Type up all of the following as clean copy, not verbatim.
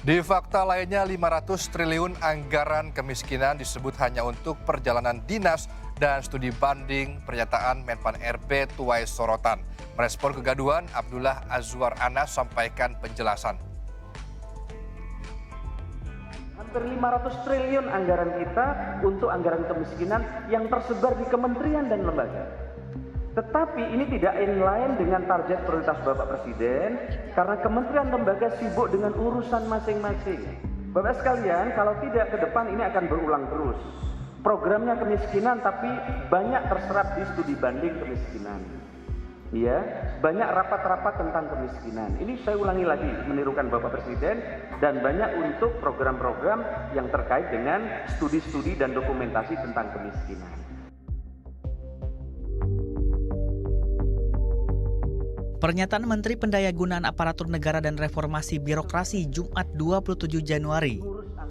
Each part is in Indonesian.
Di fakta lainnya, 500 triliun anggaran kemiskinan disebut hanya untuk perjalanan dinas dan studi banding. Pernyataan Menpan RB tuai sorotan. Merespon kegaduhan, Abdullah Azwar Anas sampaikan penjelasan. Hampir 500 triliun anggaran kita untuk anggaran kemiskinan yang tersebar di kementerian dan lembaga. Tetapi ini tidak inline dengan target prioritas Bapak Presiden karena kementerian lembaga sibuk dengan urusan masing-masing. Bapak sekalian, kalau tidak ke depan ini akan berulang terus. Programnya kemiskinan tapi banyak terserap di studi banding kemiskinan. Ya, banyak rapat-rapat tentang kemiskinan. Ini saya ulangi lagi, menirukan Bapak Presiden, dan banyak untuk program-program yang terkait dengan studi-studi dan dokumentasi tentang kemiskinan. Pernyataan Menteri Pendayagunaan Aparatur Negara dan Reformasi Birokrasi Jumat 27 Januari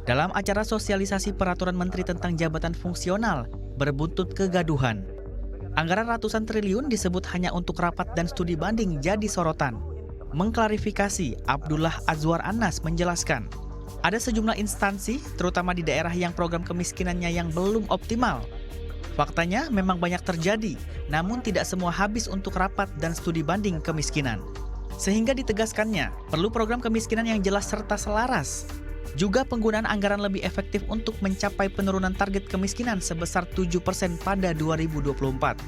dalam acara sosialisasi peraturan Menteri tentang jabatan fungsional berbuntut kegaduhan. Anggaran ratusan triliun disebut hanya untuk rapat dan studi banding jadi sorotan. Mengklarifikasi, Abdullah Azwar Anas menjelaskan, ada sejumlah instansi, terutama di daerah yang program kemiskinannya yang belum optimal. Faktanya memang banyak terjadi, namun tidak semua habis untuk rapat dan studi banding kemiskinan. Sehingga ditegaskannya, perlu program kemiskinan yang jelas serta selaras. Juga penggunaan anggaran lebih efektif untuk mencapai penurunan target kemiskinan sebesar 7% pada 2024.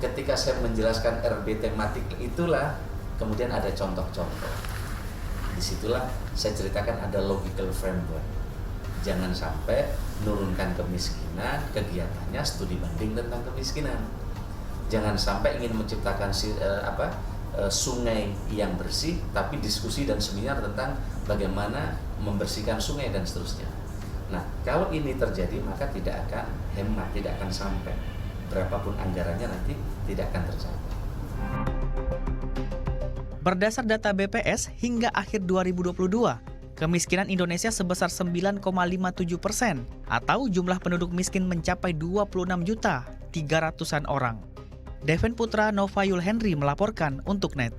Ketika saya menjelaskan RB tematik itulah, kemudian ada contoh-contoh. Disitulah saya ceritakan ada logical framework. Jangan sampai menurunkan kemiskinan, kegiatannya studi banding tentang kemiskinan. Jangan sampai ingin menciptakan sungai yang bersih, tapi diskusi dan seminar tentang bagaimana membersihkan sungai dan seterusnya. Nah, kalau ini terjadi maka tidak akan hemat, tidak akan sampai. Berapapun anggarannya nanti tidak akan tercapai. Berdasar data BPS hingga akhir 2022, kemiskinan Indonesia sebesar 9,57% atau jumlah penduduk miskin mencapai 26.300.000 orang. Deven Putra, Nova Yul Henry melaporkan untuk NET.